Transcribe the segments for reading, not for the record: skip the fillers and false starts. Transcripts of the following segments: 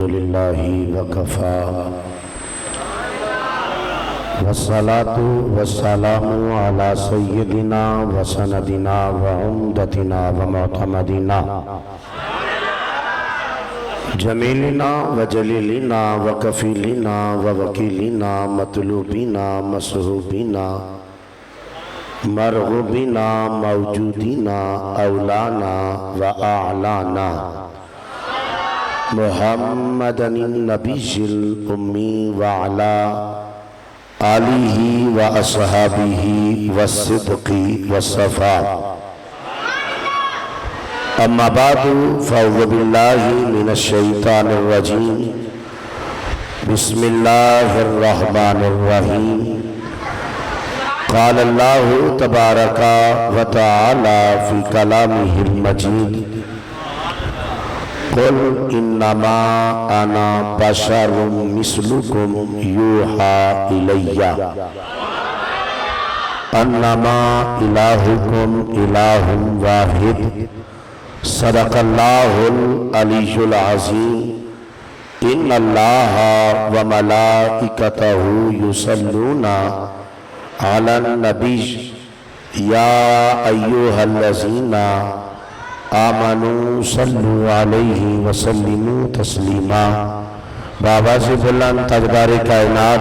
للہ وکفا والصلاة والسلام علی سیدنا وسندنا وعمدتنا ومعتمدنا جمیلنا وجلیلنا وکفیلنا ووکیلنا مطلوبنا مصحوبنا مرغوبنا موجودنا اولانا واعلانا محمد النبی الأمی وعلا آلہ واصحابہ والصدق والصفاء اما بعد فاعوذ باللہ من الشیطان الرجیم بسم اللہ الرحمن الرحیم قال اللہ تبارک وتعالی فی کلامہ المجید قل انما انا بشر مثلکم یوحا الی انما الہکم الہ واحد صدق اللہ العلی العظیم ان اللہ وملائکتہ یصلون علی النبی یا ایہا الذین آمنوا صلو علیہ وسلموا تسلیما بابا سے بلند تاجدار کائنات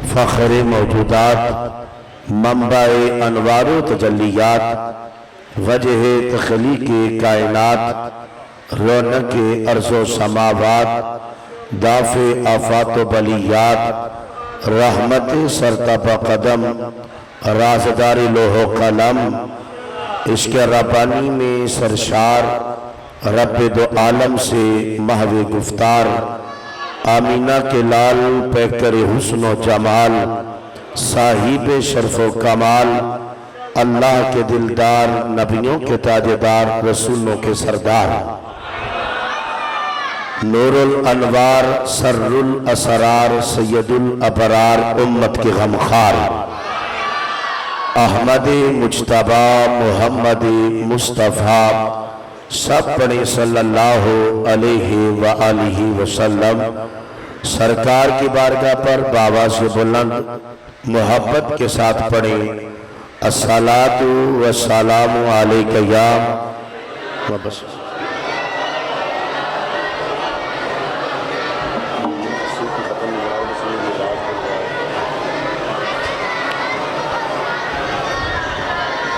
فخر موجودات منبع انوار و تجلیات وجہ تخلیق کائنات رونق ارض و سماوات دافع آفات و بلیات رحمت سرتاپا قدم رازدار لوح و قلم عشق ربانی میں سرشار رب دو عالم سے محو گفتار آمینہ کے لال پیکر حسن و جمال صاحب شرف و کمال اللہ کے دلدار نبیوں کے تاجدار رسولوں کے سردار نور الانوار سر الاسرار سید الابرار امت کے غمخار احمد مجتبی محمد مصطفیٰ سب پڑھیں صلی اللہ علیہ وآلہ وسلم سرکار کی بارگاہ پر بابا سے بلند محبت کے ساتھ پڑھیں الصلاۃ والسلام علیک یا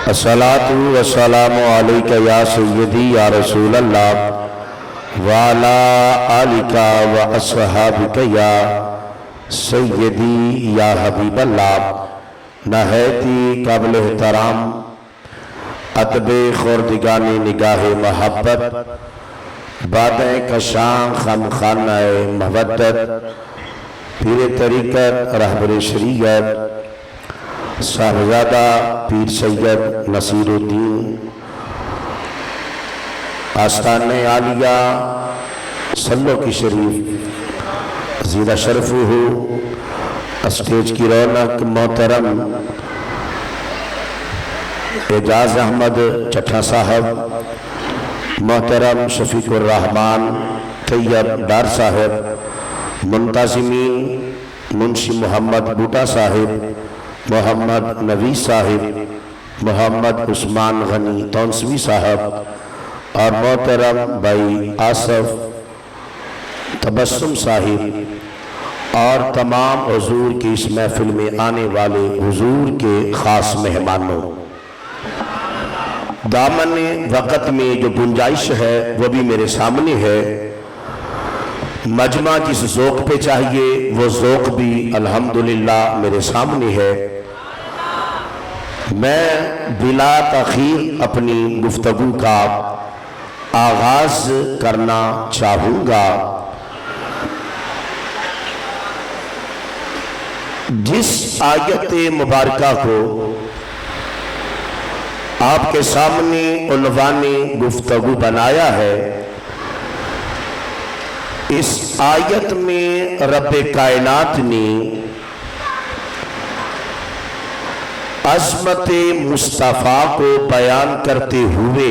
الصلاۃ والسلام علیک یا سیدی یا رسول اللہ وعلا آلک واصحابک یا سیدی یا حبیب اللہ نہایتی قابل احترام ادب خوردگان نگاہ محبت بادیں کشاں خمخانہ مودت پیر طریقت رہبر شریعت صاحبزادہ پیر سید نصیر الدین آستان عالیہ صلو کی شریف زیدہ شرف ہو اسٹیج کی رونق محترم اعجاز احمد چٹھا صاحب محترم شفیق الرحمن طیب ڈار صاحب منتظمین منشی محمد بوٹا صاحب محمد نوی صاحب محمد عثمان غنی تونسوی صاحب اور محترم بھائی آصف تبسم صاحب اور تمام حضور کی اس محفل میں آنے والے حضور کے خاص مہمانوں دامن وقت میں جو گنجائش ہے وہ بھی میرے سامنے ہے مجمع جس ذوق پہ چاہیے وہ ذوق بھی الحمدللہ میرے سامنے ہے میں بلا تاخیر اپنی گفتگو کا آغاز کرنا چاہوں گا جس آیت مبارکہ کو آپ کے سامنے عنوان گفتگو بنایا ہے اس آیت میں رب کائنات نے عظمت مصطفیٰ کو بیان کرتے ہوئے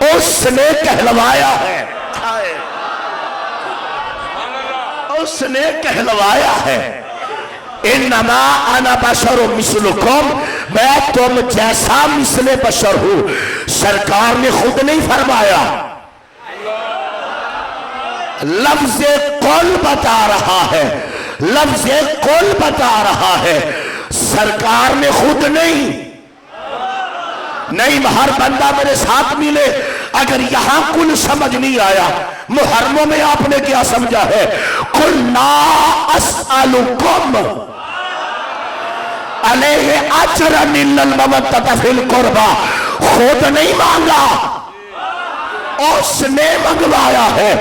اس نے کہلوایا ہے، اس نے کہلوایا ہے انما انا بشر مثلکم، میں تم جیسا مثل بشر ہوں۔ سرکار نے خود نہیں فرمایا، لفظ قل بتا رہا ہے، لفظ قل بتا رہا ہے، سرکار نے خود نہیں۔ ہر بندہ میرے ساتھ ملے، اگر یہاں کل سمجھ نہیں آیا، محرموں میں آپ نے کیا سمجھا ہے؟ قل لا اسألکم علیہ اجرا الا المودۃ فی القربى، خود نہیں مانگا، اس نے منگوایا ہے۔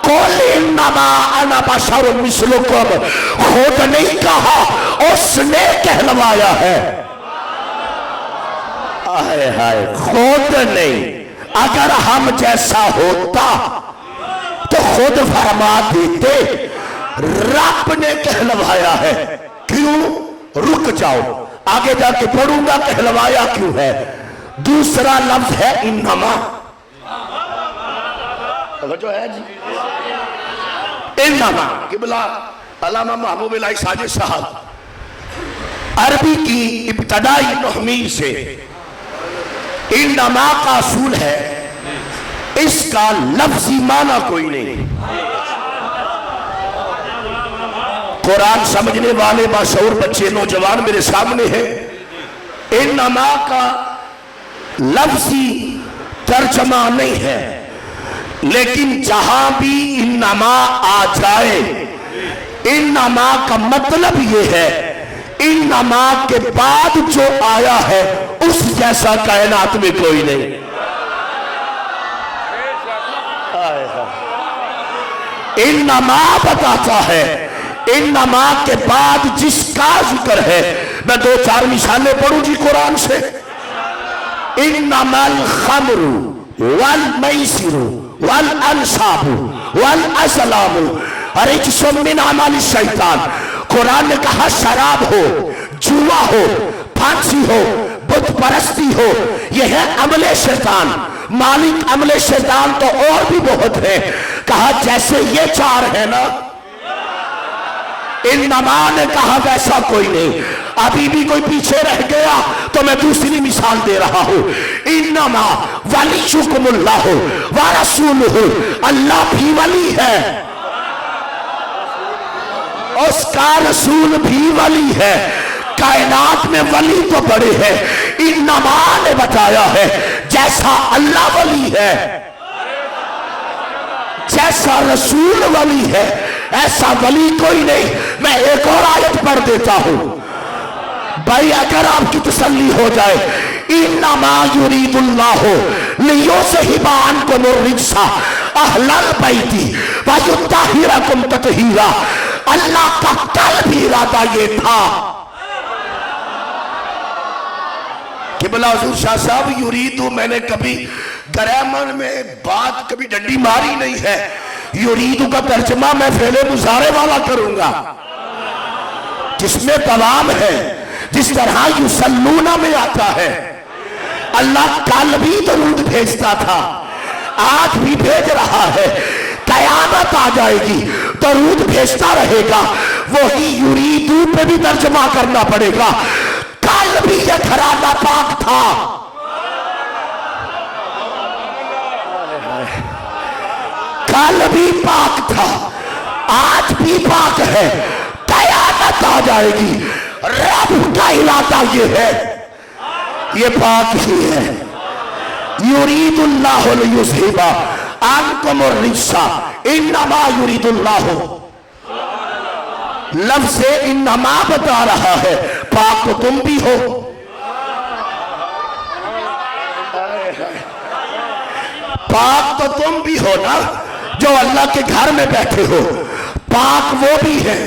قل انما انا بشر مثلکم، خود نہیں کہا، اس نے کہلوایا ہے۔ آئے ہائے، خود نہیں، اگر ہم جیسا ہوتا تو خود فرما دیتے، رب نے کہلوایا ہے۔ کیوں؟ رک جاؤ، آگے جا کے پڑھوں گا کہلوایا کیوں ہے۔ دوسرا لفظ ہے انما، جو ہے جی انما، قبلہ علامہ محبوب الہی ساجد صاحب عربی کی ابتدائی نحوی سے انما کا اصول ہے، اس کا لفظی معنی کوئی نہیں۔ قرآن سمجھنے والے باشعور بچے نوجوان میرے سامنے ہیں، انما کا لفظی ترجمہ نہیں ہے، لیکن جہاں بھی انما آ جائے، انما کا مطلب یہ ہے انما کے بعد جو آیا ہے اس جیسا کائنات میں کوئی نہیں۔ انما بتاتا ہے، انما کے بعد جس کا ذکر ہے، میں دو چار مثالیں پڑھوں جی قرآن سے۔ انما الخمر والمیسر والانصاب والازلام رجس من عمل الشیطان، قرآن نے کہا شراب ہو، جوا ہو، پھانسی ہو، بت پرستی ہو، یہ ہے عمل شیطان۔ مالک عمل شیطان تو اور بھی بہت ہے، کہا جیسے یہ چار ہے نا، انما نے کہا ویسا کوئی نہیں۔ ابھی بھی کوئی پیچھے رہ گیا تو میں دوسری مثال دے رہا ہوں۔ انما ولیکم اللہ ورسولہ، اللہ بھی ولی ہے، اس کا رسول بھی ولی ہے۔ کائنات میں ولی تو بڑے ہیں، انما نے بتایا ہے جیسا اللہ ولی ہے، جیسا رسول ولی ہے، ایسا ولی کوئی نہیں۔ میں ایک اور آیت پڑھ دیتا ہوں بھائی، اگر آپ کی تسلی ہو جائے۔ انما یرید اللہ لیذھب عنکم الرجس اہل البیت ویطہرکم تطہیرا، اللہ کا کل بھی ارادہ یہ تھا۔ قبلہ حضور شاہ صاحب یریدو، میں نے کبھی گرامر میں بات کبھی ڈنڈی ماری نہیں ہے، یریدو کا ترجمہ میں فعل مضارع والا کروں گا جس میں دوام ہے، جس طرح یصلون میں آتا ہے۔ اللہ کل بھی درود بھیجتا تھا، آج بھی بھیج رہا ہے، قیامت آ جائے گی درود بھیجتا رہے گا۔ وہی یریدو پہ بھی ترجمہ کرنا پڑے گا، کل بھی یہ گھرانہ پاک تھا، کل بھی پاک تھا، آج بھی پاک ہے، قیامت آ جائے گی۔ رب کا ارادہ یہ ہے، یہ پاک ہی ہے۔ یرید اللہ لیذھب عنکم الرجس، انما یرید اللہ، لفظ انما بتا رہا ہے پاک تو تم بھی ہو۔ پاک تو تم بھی ہو نا، جو اللہ کے گھر میں بیٹھے ہو، پاک وہ بھی ہے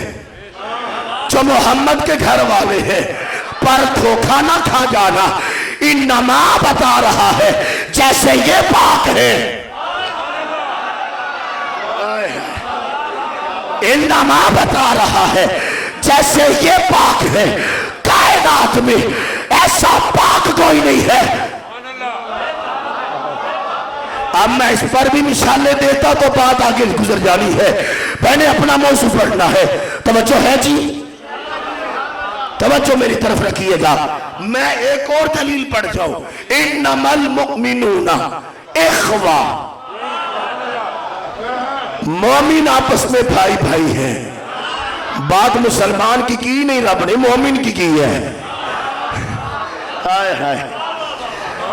جو محمد کے گھر والے ہیں، پر دھوکہ نہ کھا جانا۔ انما بتا رہا ہے جیسے یہ پاک ہے، انما بتا رہا ہے جیسے یہ پاک ہے، کائنات میں ایسا پاک کوئی نہیں ہے۔ اب میں اس پر بھی مثالیں دیتا تو بات آگے گزر جانی ہے، میں نے اپنا موضوع پڑھنا ہے۔ توجہ ہے جی، توجہ میری طرف رکھیے گا۔ میں ایک اور دلیل پڑھ جاؤں، انما المؤمنون اخوہ، مومن آپس میں بھائی بھائی ہیں۔ بات مسلمان کی نہیں، رب نے مومن کی ہے۔ ہائے ہائے،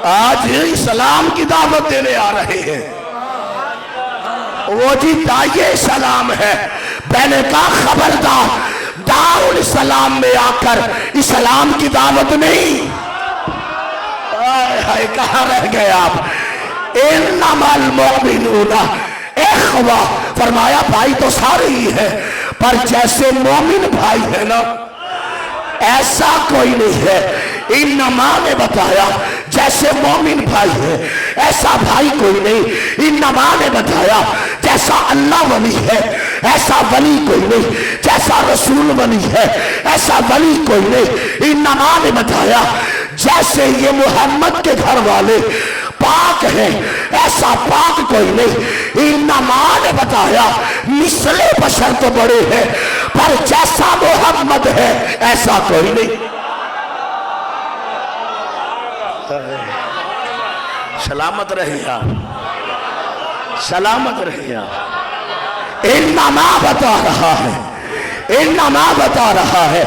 آج اسلام کی دعوت دینے آ رہے ہیں، وہ جی داعی اسلام ہے، میں نے کہا خبردار، دار الاسلام میں آ کر اسلام کی دعوت نہیں۔ ہائے کہاں رہ گئے آپ؟ انما المؤمنون اخوہ، فرمایا بھائی تو سارے ہی ہے، پر جیسے مومن بھائی ہے نا ایسا کوئی نہیں ہے۔ انما نے بتایا جیسے مومن بھائی ہے ایسا بھائی کوئی نہیں۔ انما نے بتایا جیسا اللہ ولی ہے ایسا ولی کوئی نہیں، جیسا رسول ولی ہے ایسا ولی کوئی نہیں۔ انما نے بتایا جیسے یہ محمد کے گھر والے پاک ہیں ایسا پاک کوئی نہیں۔ انما نے بتایا مثل بشر تو بڑے ہیں پر جیسا محمد ہے ایسا کوئی نہیں۔ سلامت رہے آپ، سلامت رہے آپ۔ انما بتا رہا ہے، انما بتا رہا ہے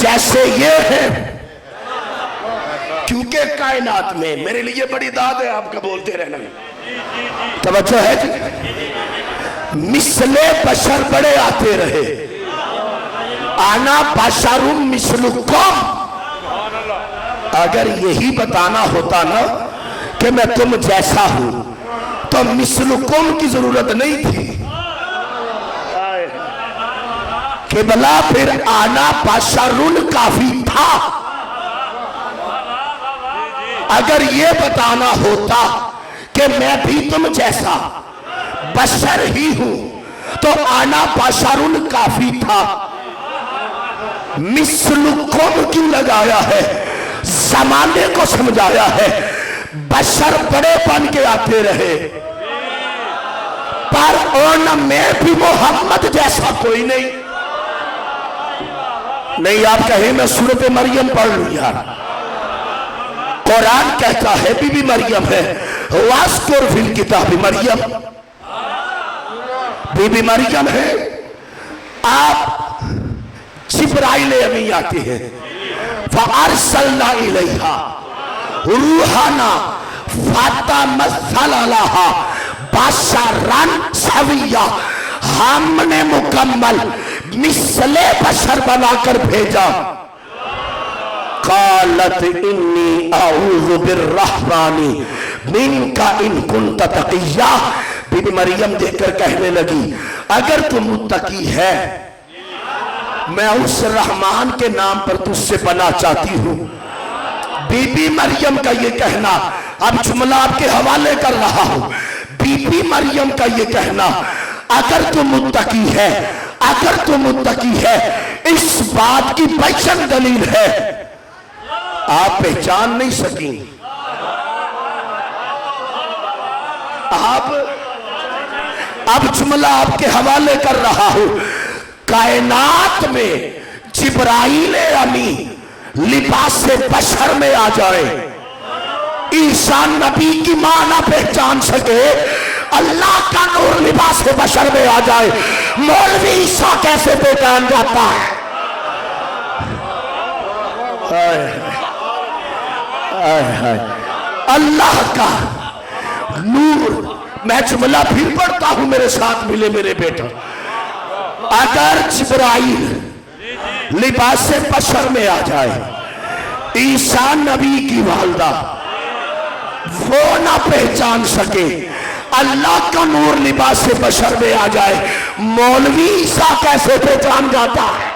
جیسے یہ ہے، کیونکہ کائنات میں میرے لیے بڑی داد ہے آپ کا بولتے رہنا۔ توجہ ہے جی، مثل بشر بڑے آتے رہے، آنا بشر مثلکم، اگر یہی بتانا ہوتا نا کہ میں تم جیسا ہوں تو مثلکم کی ضرورت نہیں تھی کہ بلا، پھر آنا بشر کافی تھا۔ اگر یہ بتانا ہوتا کہ میں بھی تم جیسا بشر ہی ہوں تو آنا بشر کافی تھا۔ مثلکم کیوں لگایا ہے؟ زمانے کو سمجھایا ہے، بشر بڑے بن کے آتے رہے پر اور میں بھی محمد جیسا کوئی نہیں۔ نہیں آپ کہیں میں سورۃ مریم پڑھ لوں یار، قرآن کہتا ہے بی بی مریم ہے، وَاذْكُرْ فِي الْكِتَابِ مریم، بی بی مریم ہے۔ آپ جبرائیل امین آتے ہیں، فَأَرْسَلْنَا إِلَيْهَا رُوحَنَا فَتَمَثَّلَ لَهَا بَشَرًا سَوِيًّا، ہم نے مکمل مثل بشر بنا کر بھیجا۔ قالت انی اعوذ بالرحمن منک ان کنت تقیا، بی بی مریم دیکھ کر کہنے لگی اگر تم متقی ہے میں اس رحمان کے نام پر تجھ سے پناہ چاہتی ہوں۔ بی بی مریم کا یہ کہنا، اب جملہ آپ کے حوالے کر رہا ہوں، بی بی مریم کا یہ کہنا اگر تم متقی ہے، اگر تم متقی ہے، اس بات کی بیان دلیل ہے آپ پہچان نہیں سکیں۔ اب جملہ آپ کے حوالے کر رہا ہوں، کائنات میں جبرائیل امین لباس بشر میں آ جائے، عیسیٰ نبی کی ماں نہ پہچان سکے، اللہ کا نور لباس بشر میں آ جائے، مولوی عیسیٰ کیسے پہچان جاتا ہے؟ اللہ کا نور، میں جملہ پھر پڑھتا ہوں میرے ساتھ ملے میرے بیٹا، اگر جبرائیل لباس بشر میں آ جائے، عیسیٰ نبی کی والدہ وہ نہ پہچان سکے، اللہ کا نور لباس بشر میں آ جائے، مولوی عیسیٰ کیسے پہچان جاتا ہے؟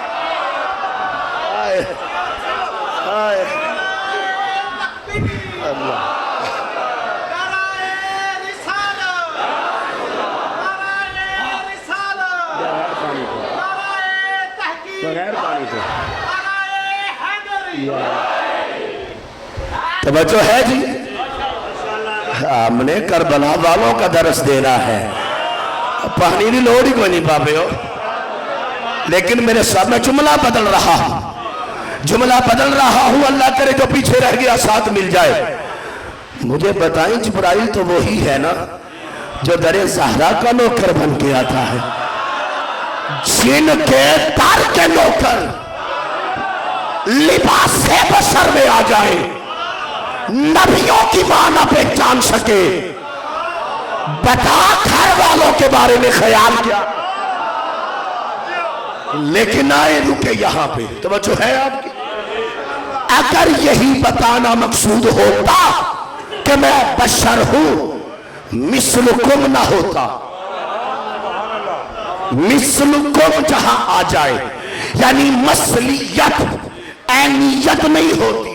توجہ ہے جی، ہم نے کربلا والوں کا درس دینا ہے، پانی نہیں لوڑی کوئی نہیں بابے ہو، لیکن میرے ساتھ میں جملہ بدل رہا ہوں، اللہ کرے جو پیچھے رہ گیا ساتھ مل جائے۔ مجھے بتائیں جبرائیل تو وہی ہے نا جو در زہرا کا نوکر بن کے آتا ہے، جن کے در کے نوکر لباس بشر میں آ جائے، نبیوں کی ماں نہ پہچان سکے، بتا گھر والوں کے بارے میں خیال کیا، لیکن آئے رکے یہاں پہ، توجہ ہے آپ کی؟ اگر یہی بتانا مقصود ہوتا کہ میں بشر ہوں، مثلکم نہ ہوتا، مثلکم جہاں آ جائے یعنی مثلیت عینیت نہیں ہوتی۔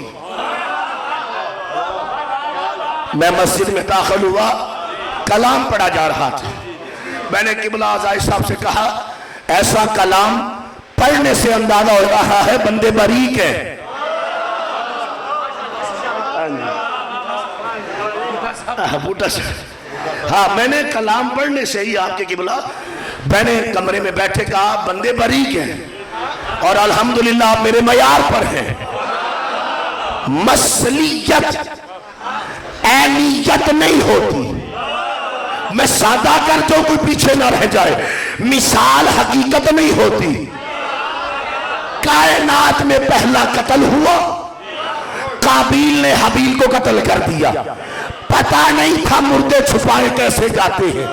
میں مسجد میں داخل ہوا، کلام پڑھا جا رہا تھا، میں نے قبلہ آزائی صاحب سے کہا ایسا کلام پڑھنے سے اندازہ ہو رہا ہے بندے باریک ہے۔ ہاں میں نے کلام پڑھنے سے ہی آپ کے قبلہ، میں نے کمرے میں بیٹھے کہا بندے باریک ہیں اور الحمدللہ آپ میرے معیار پر ہیں۔ مثلیت عینیت نہیں ہوتی، میں سادہ کر دوں کوئی پیچھے نہ رہ جائے، مثال حقیقت نہیں ہوتی۔ کائنات میں پہلا قتل ہوا، قابیل نے حابیل کو قتل کر دیا، پتہ نہیں تھا مردے چھپائے کیسے جاتے ہیں،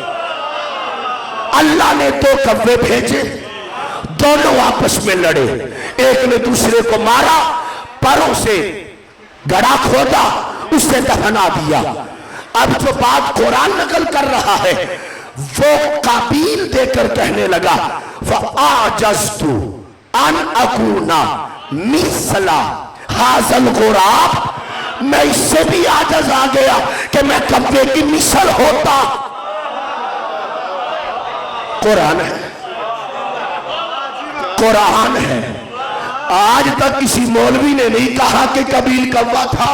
اللہ نے دو کوے بھیجے، دونوں آپس میں لڑے، ایک نے دوسرے کو مارا، پروں سے گڑھا کھودا، اس سے دفنا دیا۔ اب جو بات قرآن نقل کر رہا ہے وہ قابیل دے کر کہنے لگا فَآجَزْتُ أَنْ أَكُونَ مِثْلَ هَذَا الْغُرَابِ، میں اس سے بھی عاجز آ گیا کہ میں کوے کی مثل ہوتا۔ قرآن ہے، قرآن ہے، آج تک کسی مولوی نے نہیں کہا کہ قابیل کوا تھا۔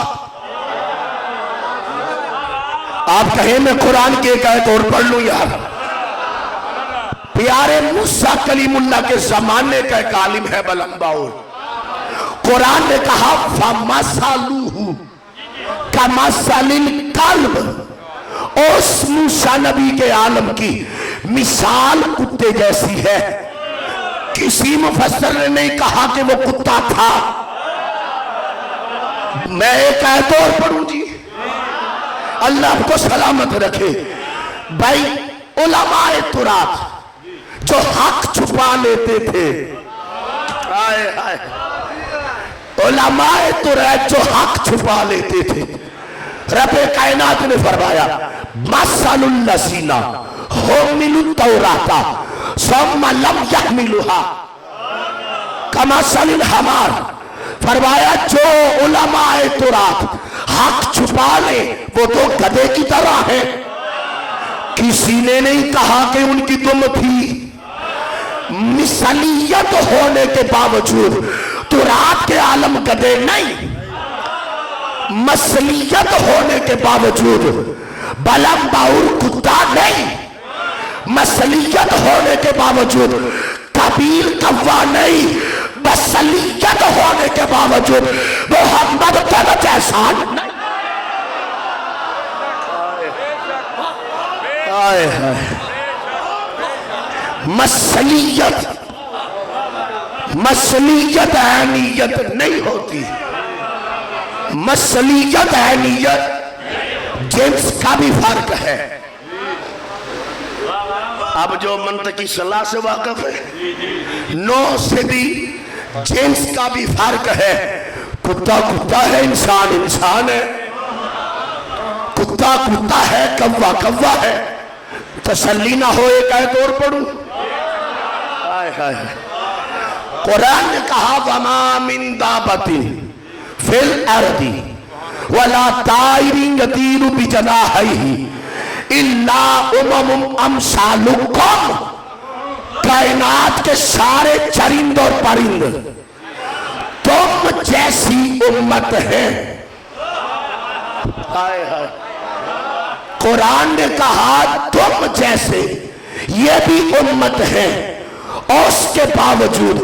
آپ کہیں میں قرآن کی ایک آیت اور پڑھ لوں یار، پیارے موسیٰ کلیم اللہ کے زمانے کا ایک عالم ہے بلمباؤ، قرآن نے کہا فَمَثَلُهُ كَمَثَلِ الْكَلْبِ، اس موسیٰ نبی کے عالم کی مثال کتے جیسی ہے۔ کسی مفسر نے نہیں کہا کہ وہ کتا تھا۔ میں ایک آیت اور پڑھوں جی، اللہ کو سلامت رکھے۔ بھائی علماء ترات جو حق چھپا لیتے تھے، علماء ترات جو حق چھپا لیتے تھے، رب کائنات نے فرمایا مَثَلُ الَّذِينَ حُمِّلُوا التَّوْرَاةَ ثُمَّ لَمْ يَحْمِلُوهَا كَمَثَلِ الْحَمَارِ، فرمایا جو علماء ترات حق چھپا لے وہ تو گدھے کی طرح ہے۔ کسی نے نہیں کہا کہ ان کی دم تھی، مثلیت ہونے کے باوجود ترات کے عالم گدھے نہیں، مثلیت ہونے کے باوجود بلم باور کتا نہیں، مثلیت ہونے کے باوجود قابیل کوا نہیں، مثلیت ہونے کے باوجود محمد کا جیسا نہیں۔ مثلیت عینیت نہیں ہوتی، مثلیت عینیت جنس کا بھی فرق ہے۔ اب جو منطقی صلاح سے واقف ہے، نو سے بھی جنس کا بھی فرق ہے۔ کتا کتا ہے، انسان انسان ہے، کتا کتا ہے، کوا کوا ہے۔ تسلی نہ ہو ایک آیت اور پڑھوں، قرآن نے کہا وَمَا مِن دَابَةٍ فِي الْأَرْضِ وَلَا طَائِرٍ يَطِيرُ بِجَنَاحَيْهِ إِلَّا أُمَمٌ أَمْثَالُكُمْ، کائنات کے سارے چرند اور پرند تم جیسی امت ہے۔ قرآن نے کہا تم جیسے یہ بھی امت ہے، اور اس کے باوجود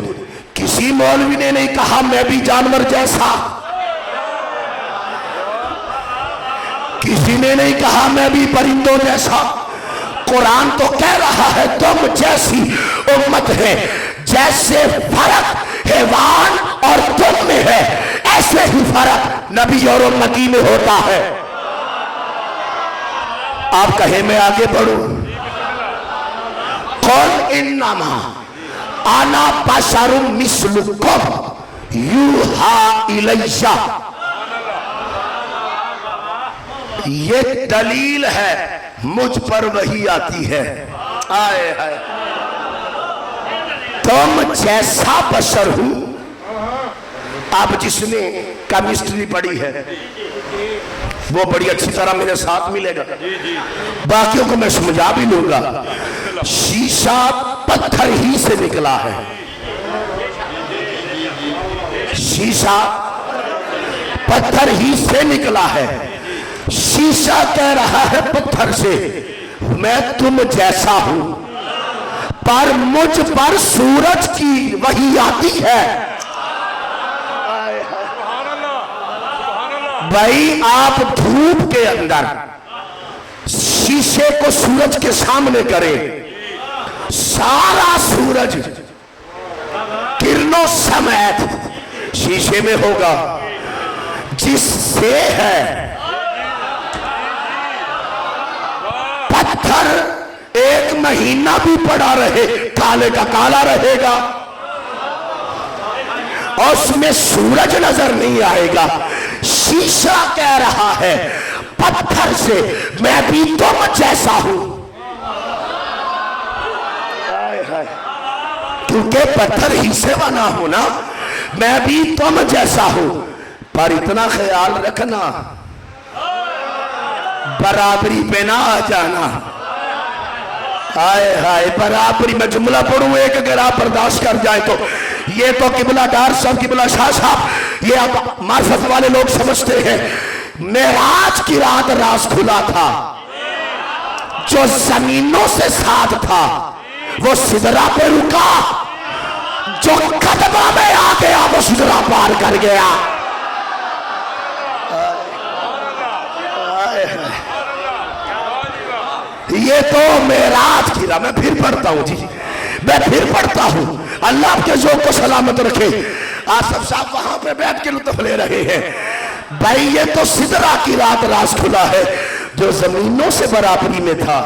کسی مولوی نے نہیں کہا میں بھی جانور جیسا، کسی نے نہیں کہا میں بھی پرندوں جیسا۔ قرآن تو کہہ رہا ہے تم جیسی امت ہے، جیسے فرق حیوان اور تم میں ہے ایسے ہی فرق نبی اور امتی میں ہوتا ہے۔ آپ کہیں میں آگے بڑھوں؟ قل انما انا بشر مثلکم یوحی الیہ، یہ دلیل ہے مجھ پر وحی آتی ہے۔ آئے ہائے، تم جیسا بشر ہوں۔ اب جس نے کیمسٹری پڑھی ہے وہ بڑی اچھی طرح میرے ساتھ ملے گا، باقیوں کو میں سمجھا بھی لوں گا۔ شیشہ پتھر ہی سے نکلا ہے، شیشہ پتھر ہی سے نکلا ہے۔ شیشہ کہہ رہا ہے پتھر سے میں تم جیسا ہوں، پر مجھ پر سورج کی وحی آتی ہے۔ بھائی آپ دھوپ کے اندر شیشے کو سورج کے سامنے کریں، سارا سورج کرنوں سمیت شیشے میں ہوگا، جس سے ہے پتھر ایک مہینہ بھی پڑا رہے کالے کا کالا رہے گا، اور اس میں سورج نظر نہیں آئے گا۔ شیشہ کہہ رہا ہے پتھر سے میں بھی تم جیسا ہوں، کیونکہ پتھر ہی سے بنا ہوں نا، میں بھی تم جیسا ہوں۔ پر اتنا خیال رکھنا برابری پہ نہ آ جانا۔ آئے ہائے، برابری میں جملہ پڑھوں ایک اگر آپ برداشت کر جائیں تو، یہ تو قبلہ ڈار صاحب قبلہ شاہ صاحب یہ آپ معرفت والے لوگ سمجھتے ہیں۔ معراج کی رات راز کھلا تھا، جو زمینوں سے ساتھ تھا وہ سدرہ پہ رکا، جو قدمہ میں آ گیا وہ سدرہ پار کر گیا۔ یہ تو معراج کی رات، میں پھر پڑھتا ہوں جی، میں پھر پڑھتا ہوں۔ اللہ آپ کے ذوق کو سلامت رکھے۔ آصف صاحب وہاں پہ بیٹھ کے لطف لے رہے ہیں۔ بھائی یہ تو سدرہ کی رات راز کھلا ہے جو زمینوں سے برابری میں تھا،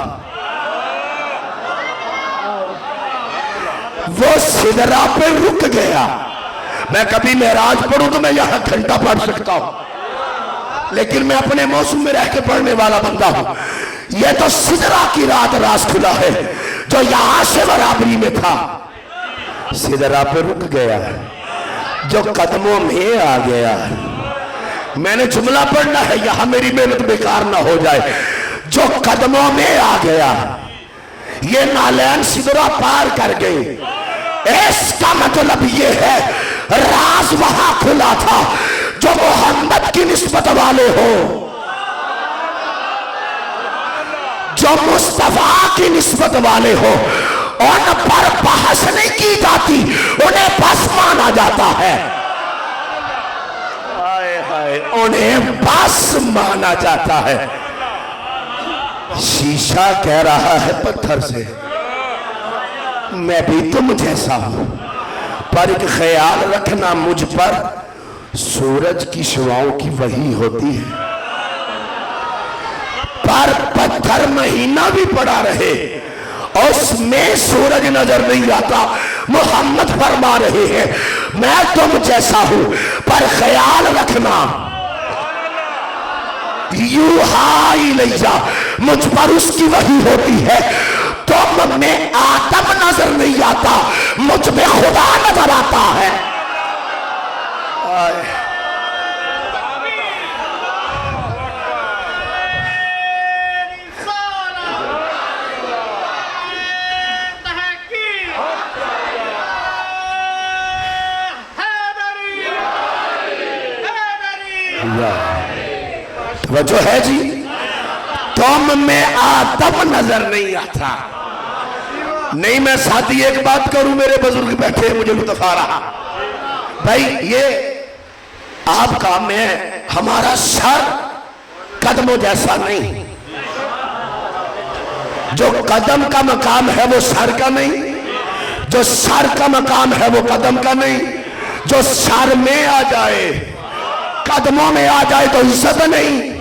وہ سدرہ پہ رک گیا۔ میں کبھی معراج پڑھوں تو میں یہاں گھنٹہ پڑھ سکتا ہوں، لیکن میں اپنے موسم میں رہ کے پڑھنے والا بندہ ہوں۔ یہ تو سدرہ کی رات راز کھلا ہے جو یہاں سے برابری میں تھا، سدرہ پہ رک گیا، جو قدموں میں آ گیا۔ میں نے جملہ پڑھنا ہے یہاں میری محنت بیکار نہ ہو جائے۔ جو قدموں میں آ گیا، یہ نالین سدرہ پار کر گئے۔ اس کا مطلب یہ ہے راز وہاں کھلا تھا جو محمد کی نسبت والے ہو، جو مصطفیٰ کی نسبت والے ہو، ان پر بحث نہیں کی جاتی، انہیں بس مانا جاتا ہے۔ انہیں بس مانا جاتا ہے۔ شیشہ کہہ رہا ہے پتھر سے میں بھی تم جیسا ہوں، پر ایک خیال رکھنا مجھ پر سورج کی شعاؤں کی وحی ہوتی ہے، پر پتھر مہینہ بھی پڑا رہے اس میں سورج نظر نہیں آتا۔ محمد فرما رہے ہیں میں تم جیسا ہوں، پر خیال رکھنا یوحی الیہ، مجھ پر اس کی وحی ہوتی ہے۔ تم میں آدم نظر نہیں آتا، مجھ میں خدا نظر آتا ہے۔ توجہ ہے جی؟ تم میں آدم نظر نہیں آتا. نہیں میں ساتھی ایک بات کروں, میرے بزرگ بیٹھے مجھے لطف آ رہا بھائی, یہ آپ کا میں ہمارا سر قدموں جیسا نہیں, جو قدم کا مقام ہے وہ سر کا نہیں, جو سر کا مقام ہے وہ قدم کا نہیں. جو سر میں آ جائے قدموں میں آ جائے تو عزت نہیں,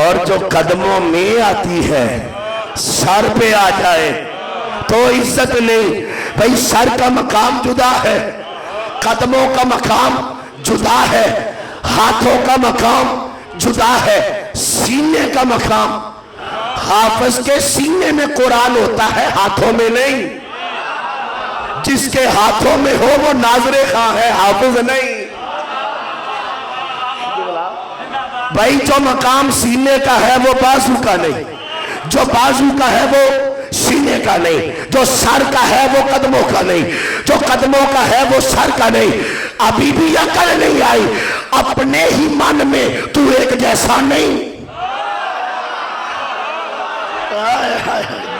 اور جو قدموں میں آتی ہے سر پہ آ جائے تو عزت نہیں. بھئی سر کا مقام جدا ہے, قدموں کا مقام جدا ہے, ہاتھوں کا مقام جدا ہے, سینے کا مقام. حافظ کے سینے میں قرآن ہوتا ہے, ہاتھوں میں نہیں. جس کے ہاتھوں میں ہو وہ ناظر خواہ ہے, حافظ نہیں. بھائی جو مقام سینے کا ہے وہ بازو کا نہیں, جو بازو کا ہے وہ سینے کا نہیں, جو سر کا ہے وہ قدموں کا نہیں, جو قدموں کا ہے وہ سر کا نہیں. ابھی بھی عقل نہیں آئی, اپنے ہی من میں تو ایک جیسا نہیں.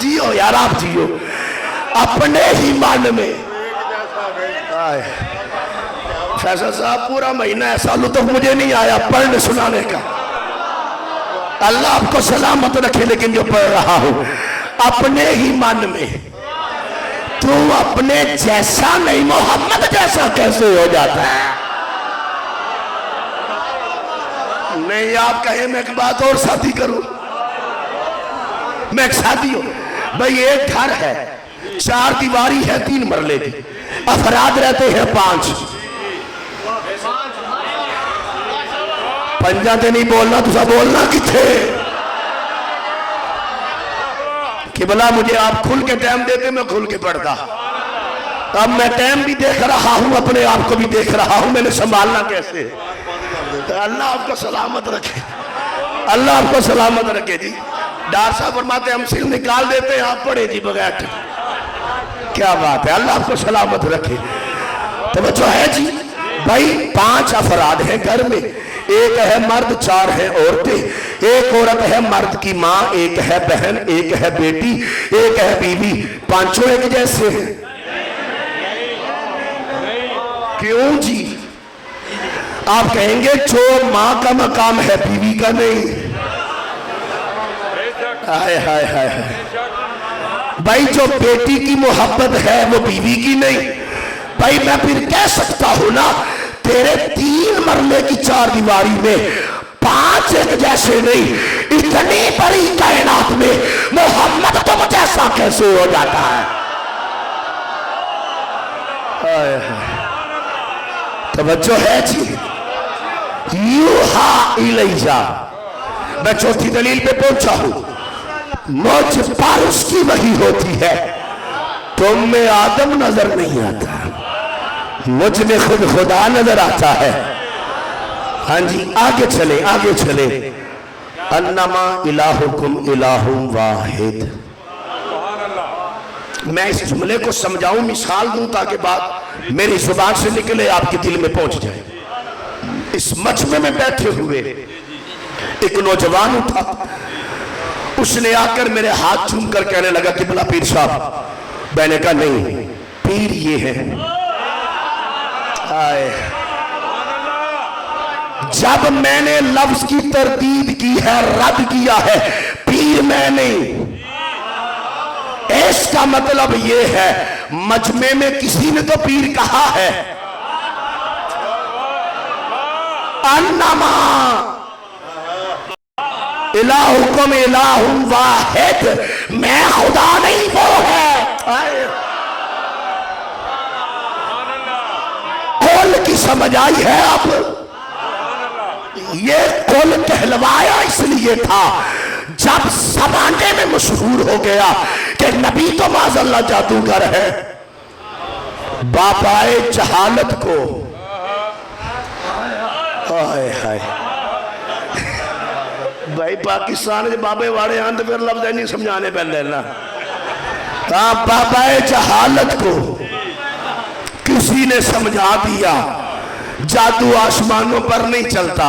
جیو یار آپ جیو, اپنے ہی من میں. فیصل صاحب پورا مہینہ ایسا لطف مجھے نہیں آیا پڑھنے سنانے کا, اللہ آپ کو سلامت رکھے. لیکن جو پڑھ رہا ہوں اپنے ہی من میں, تو اپنے جیسا نہیں محمد جیسا کیسے ہو جاتا ہے؟ نہیں آپ کہیں میں ایک بات اور ساتھی کروں, میں ایک ساتھی ہوں. بھئی ایک گھر ہے, 4 دیواری ہے 3 مرلے کی, افراد رہتے ہیں 5. پنجا تے نہیں بولنا, تو سب بولنا کتھے کہ بلا مجھے آپ کھل کے ٹائم دیتے میں کھل کے پڑھتا. اب میں ٹائم بھی دیکھ رہا ہوں, اپنے آپ کو بھی دیکھ رہا ہوں, میں نے سنبھالنا کیسے. اللہ آپ کو سلامت رکھے, اللہ آپ کو سلامت رکھے. جی ڈاکٹر صاحب فرماتے ہم سر نکال دیتے ہیں, آپ پڑھے جی بغیر. کیا بات ہے, اللہ آپ کو سلامت رکھے. توجہ ہے جی. بھائی 5 افراد ہیں گھر میں, ایک ہے مرد 4 ہیں عورتیں. ایک عورت ہے مرد کی ماں, ایک ہے بہن, ایک ہے بیٹی, ایک ہے بیوی. 5 ایک جیسے ہیں. کیوں جی؟ آپ کہیں گے جو ماں کا مقام ہے بیوی کا نہیں. ہائے ہائے ہائے ہائے. بھائی جو بیٹی کی محبت ہے وہ بیوی کی نہیں. بھائی میں پھر کہہ سکتا ہوں نا, تیرے 3 مرلے کی 4 دیواری میں 5 ایک جیسے نہیں. اتنی بڑی کائنات میں محمد تم جیسا کیسے ہو جاتا ہے؟ توجہ ہے جی. یوحا الیہ, میں چوتھی دلیل پہ پہنچا ہوں. مجھ پر اس کی وحی ہوتی ہے, تم میں آدم نظر نہیں آتا, مجھ میں خود خدا نظر آتا ہے. ہاں جی آگے چلے آگے چلے. انما الہکم الہ واحد. میں اس جملے کو سمجھاؤں, مثال دوں تاکہ بات میری زبان سے نکلے آپ کے دل میں پہنچ جائے. اس مجمع میں بیٹھے ہوئے ایک نوجوان اٹھا, اس نے آ کر میرے ہاتھ چوم کر کہنے لگا کہ بلا پیر صاحب. میں نے کہا نہیں, پیر یہ ہے. جب میں نے لفظ کی تردید کی ہے, رد کیا ہے, پیر میں نہیں. اس کا مطلب یہ ہے مجمع میں کسی نے تو پیر کہا ہے. انما الہکم الہ واحد, میں خدا نہیں وہ ہے. قول کی سمجھ آئی ہے اب؟ یہ قول کہلوایا اس لیے تھا جب زمانے میں مشہور ہو گیا کہ نبی تو معاذ اللہ جادوگر ہے. باپائے جہالت کو ہائے ہائے. بھائی پاکستان کے بابے واڑے آن تو پھر لفظ نہیں سمجھانے پہ لینا. باپائے جہالت کو کسی نے سمجھا دیا جادو آسمانوں پر نہیں چلتا,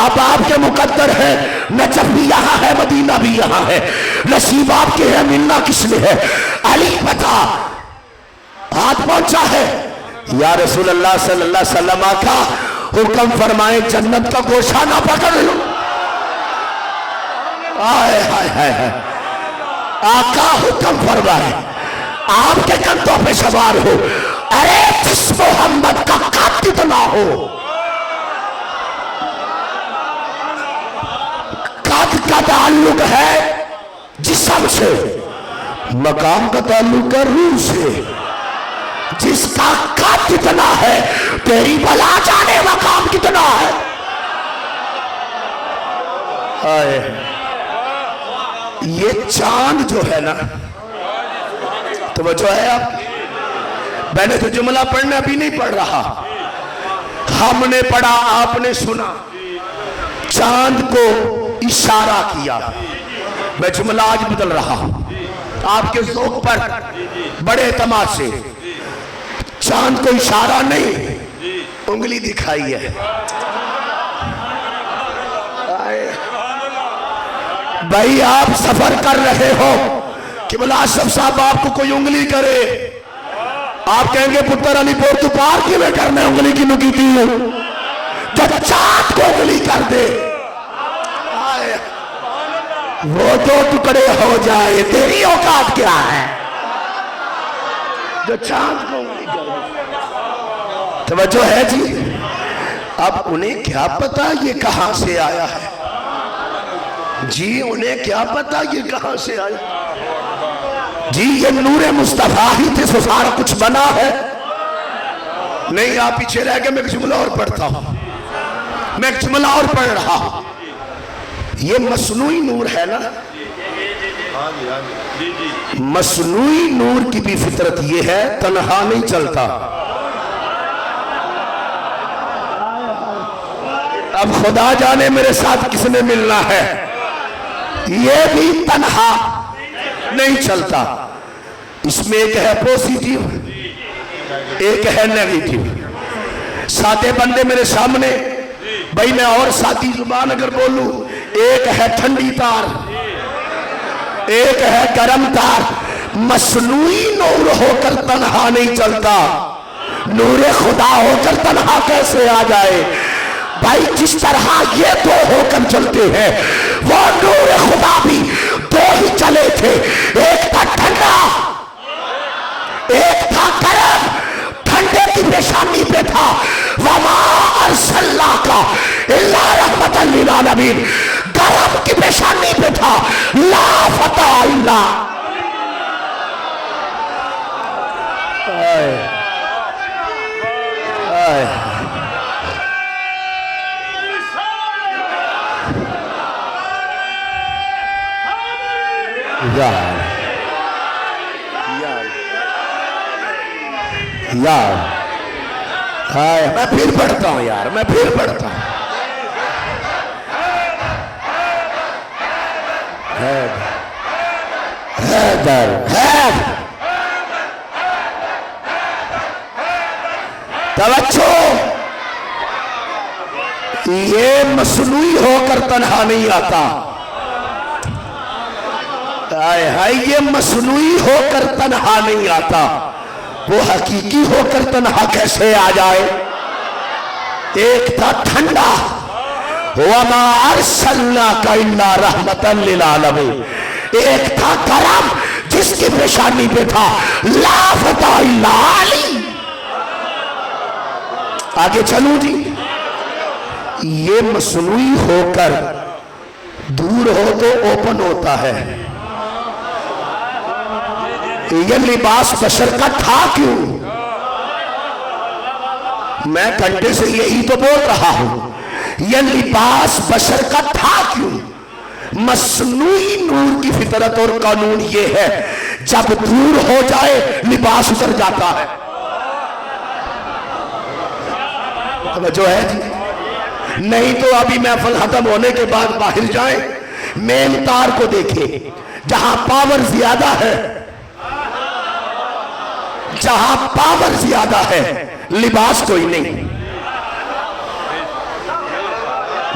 اب آپ کے مقدر ہے، نجف بھی یہاں ہے، مدینہ بھی یہاں ہے، نصیب آپ کے ہے، ملنا کس میں ہے؟ علی بتا، ہاتھ پہنچا ہے، یا رسول اللہ صلی اللہ علیہ وسلم آقا حکم فرمائے جنت کا گوشہ نہ پکڑ لو۔ آئے ہائے ہائے ہائے، آقا حکم فرمائے، آپ کے کندھوں پہ سوار ہو، ارے جس محمد کا قد اتنا ہو، قد کا تعلق ہے جسم سے، مقام کا تعلق ہے روح سے، جس کا قد اتنا ہے تیری بلا جانے مقام کتنا ہے۔ یہ چاند جو ہے نا، توجہ ہے آپ، میں نے تو جملہ پڑھنا ابھی نہیں پڑھ رہا، ہم نے پڑھا آپ نے سنا، چاند کو اشارہ کیا، میں جملہ آج بدل رہا ہوں آپ کے ذوق پر بڑے اعتماد سے، چاند کو اشارہ نہیں انگلی دکھائی ہے۔ بھائی آپ سفر کر رہے ہو، قبلہ اشرف صاحب آپ کو کوئی انگلی کرے، آپ کہیں گے پتر علی پور تو پار کی میں کرنے انگلی کی نکی تھی ہوں، جو چاند کو انگلی کر دے وہ دو ٹکڑے ہو جائے، تیری اوقات کیا ہے؟ جو چاند کو انگلی کر دے، توجہ ہے جی۔ اب انہیں کیا پتا یہ کہاں سے آیا ہے؟ جی انہیں کیا پتا یہ کہاں سے آیا؟ جی یہ نور مصطفیٰ ہی تھے سو سارا کچھ بنا ہے؟ نہیں، آپ پیچھے رہ گئے، میں ایک جملہ اور پڑھتا ہوں، میں ایک جملہ اور پڑھ رہا ہوں۔ یہ مصنوعی نور ہے نا، مصنوعی نور کی بھی فطرت یہ ہے تنہا نہیں چلتا۔ اب خدا جانے میرے ساتھ کس نے ملنا ہے، یہ بھی تنہا نہیں چلتا، اس میں ایک ہے پوزیٹیو ایک ہے نیگیٹیو۔ سادے بندے میرے سامنے، بھائی میں اور سادی زبان اگر بولوں، ایک ہے ٹھنڈی تار ایک ہے گرم تار۔ مصنوعی نور ہو کر تنہا نہیں چلتا، نور خدا ہو کر تنہا کیسے آ جائے؟ بھائی جس طرح یہ دو ہو کر چلتے ہیں، وہ نور خدا بھی دو ہی چلے تھے، ایک تھا ٹھنڈا ایک تھا گرم۔ ٹھنڈے کی پیشانی پہ تھا وَمَا أَرْسَلْنَاكَ إِلَّا رَحْمَةً لِلْعَالَمِينَ، گرم کی پیشانی پہ تھا لا فتح الا۔ یار میں پھر پڑھتا ہوں یار، میں پھر پڑھتا ہوں۔ حیدر توجہ، یہ مصنوعی ہو کر تنہا نہیں آتا، یہ مصنوعی ہو کر تنہا نہیں آتا، وہ حقیقی ہو کر تنہا کیسے آ جائے؟ ایک تھا ٹھنڈا وَمَا أَرْسَلْنَاكَ إِلَّا رَحْمَةً لِلْعَالَمِينَ، ایک تھا گرم جس کی پیشانی پہ تھا لا فتح الا علی۔ آگے چلوں جی، یہ مصنوعی ہو کر دور ہو تو اوپن ہوتا ہے، یہ لباس بشر کا تھا کیوں؟ میں گھنٹے سے یہی تو بول رہا ہوں، یہ لباس بشر کا تھا کیوں؟ مصنوعی نور کی فطرت اور قانون یہ ہے، جب دور ہو جائے لباس اتر جاتا ہے۔ توجہ ہے جی؟ نہیں تو ابھی محفل ختم ہونے کے بعد باہر جائیں، مین تار کو دیکھیں، جہاں پاور زیادہ ہے، جہاں پاور زیادہ ہے لباس کوئی نہیں،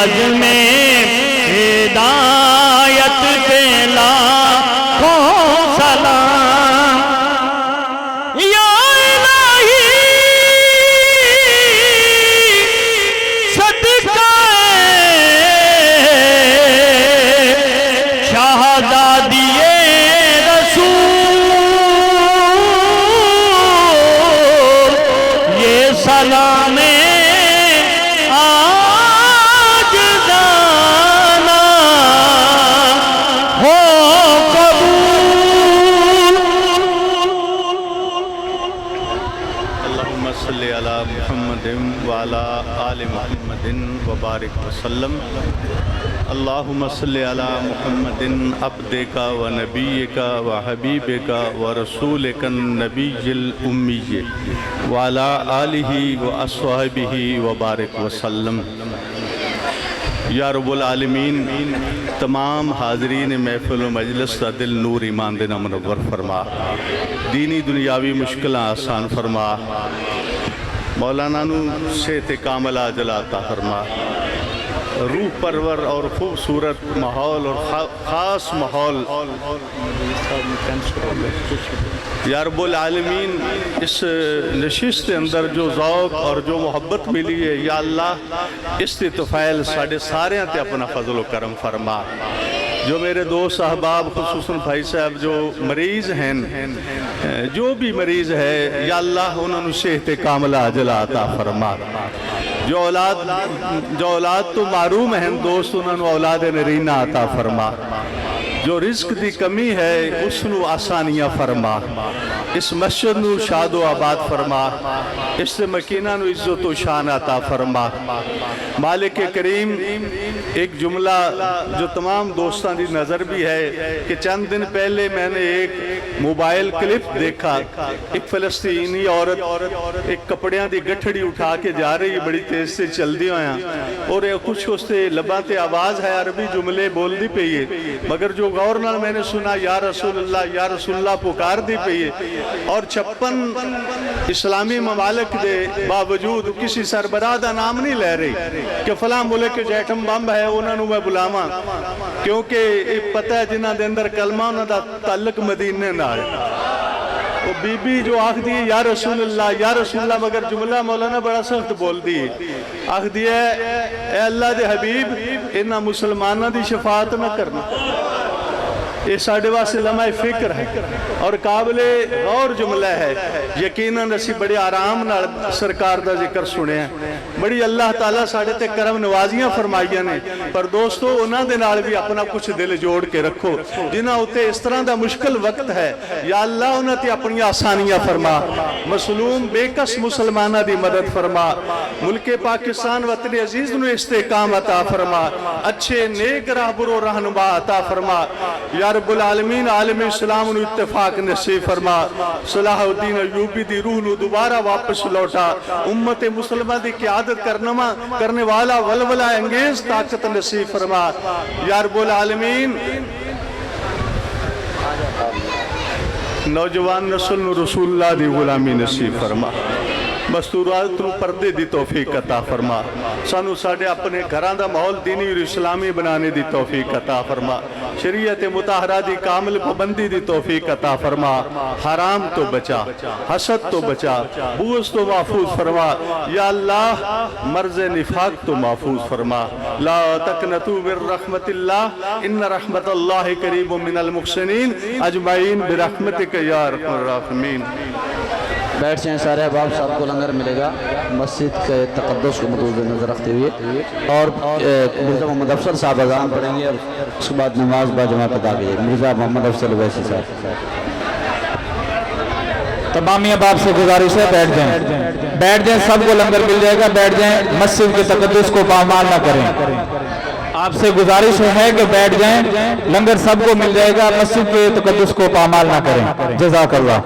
عزم ہدایت پہ لاکھوں سلام یا الہی صدقہ شہزادی رسول یہ سلام آج جانا ہو قبول اللہم صلی علی محمد وعلی آل محمد وبارک وسلم اللہم صلی علی محمد عبدک و نبیک و حبیبک و رسولک النبی الامی وعلی آلہ و اصحابہ وبارک وسلم۔ یا رب العالمین تمام حاضرین محفل و مجلس کا دل نور ایمان دینا منور فرما، دینی دنیاوی مشکلیں آسان فرما، مولانا نو صحت کامل عاجل عطا فرما، روح پرور اور خوبصورت ماحول اور خاص ماحول یا رب العالمین اس نشست کے اندر جو ذوق اور جو محبت ملی ہے یا اللہ اس تے طفیل ساڑھے سارے تے اپنا فضل و کرم فرما۔ جو میرے دوست احباب خصوصاً بھائی صاحب جو مریض ہیں، جو بھی مریض ہے یا اللہ انہوں نے صحت کاملہ عاجل عطا فرما، جو اولاد تو معروم ہیں دوست انہوں نے اولاد نرینہ عطا فرما، جو رزق دی کمی ہے اس نو آسانیاں فرما، اس مسجد نو شاد و آباد فرما، اس سے مکینہ نو عزت و شان عطا فرما۔ مالک کریم ایک جملہ جو تمام دوستان دی نظر بھی ہے کہ چند دن پہلے میں نے ایک موبائل کلپ دیکھا، ایک فلسطینی عورت ایک کپڑیاں دی گٹھڑی اٹھا کے جا رہی بڑی تیز سے چل دی ہویا اور کچھ اس سے لباتے آواز ہے عربی جملے بول دی پئی ہے، مگر جو غور نال میں نے سنا یا رسول اللہ پکار دی پئی ہے، اور 56 اسلامی ممالک دے باوجود کسی سربراہ دا نام نہیں لے رہی کہ فلاں ملک جیٹم بمب ہے انہوں نے میں بلاواں، کیونکہ پتہ ہے جنہ دے اندر کلمہ انہوں دا تعلق مدینے نہ ہے۔ وہ بی بی جو آخ دی یا رسول اللہ مگر جملہ مولانا بڑا سخت بول دی آخ دی اے اللہ دے حبیب انہا مسلمانہ دی شفاعت نہ کرنا، یہ ساڑھے واسے لمحہ فکر ہے اور قابل غور جملہ ہے۔ یقیناً اسی بڑے آرام نہ سرکار دا ذکر سنے ہیں، بڑی اللہ تعالیٰ ساڑھے تے کرم نوازیاں فرمائیاں نے، پر دوستو انہاں دے نال بھی اپنا کچھ دل جوڑ کے رکھو جنہاں ہوتے اس طرح دا مشکل وقت ہے یا اللہ انہاں تے اپنی آسانیاں فرما، مظلوم بے کس مسلمانہ دی مدد فرما، ملک پاکستان وطن عزیز نو استحکام عطا فرما، اچھے نیک راہبر و رہنما عطا فرما، یا رب العالمین عالم اسلام نو اتفاق نصیب فرما، صلاح الدین ایوبی دی روح نو دوبارہ واپس لوٹا، امت مسلمہ دی قیادت کرنے والا ولولہ انگیز طاقت نصیب فرما، یا رب العالمین نوجوان نسل نو رسول اللہ دی غلامی نصیب فرما، مستورات نو پردے دی توفیق عطا فرما، سانو ساڑھے اپنے گھران دا ماحول دینی اور اسلامی بنانے دی توفیق عطا فرما، شریعت مطہرہ دی کامل پابندی دی توفیق عطا فرما، حرام تو بچا، حسد تو بچا، بغض تو محفوظ فرما، یا اللہ مرض نفاق تو محفوظ فرما، لا تقنطوا من رحمت اللہ ان رحمت اللہ قریب من المحسنین اجمعین برحمتک یا ارحم الراحمین۔ بیٹھ جائیں سارے احباب، صاحب کو لنگر ملے گا مسجد کے تقدس کو مد نظر رکھتے ہوئے، اور مرزا محمد افضل صاحب اذان پڑھیں گے اور اس کے بعد نماز با جماعت ادا کیجیے۔ مرزا محمد افضل ویسی صاحب۔ تمام احباب سے گزارش ہے بیٹھ جائیں، سب کو لنگر مل جائے گا، بیٹھ جائیں، مسجد کے تقدس کو پامال نہ کریں۔ آپ سے گزارش ہے کہ بیٹھ جائیں، لنگر سب کو مل جائے گا، مسجد کے تقدس کو پامال نہ کریں۔ جزاک اللہ۔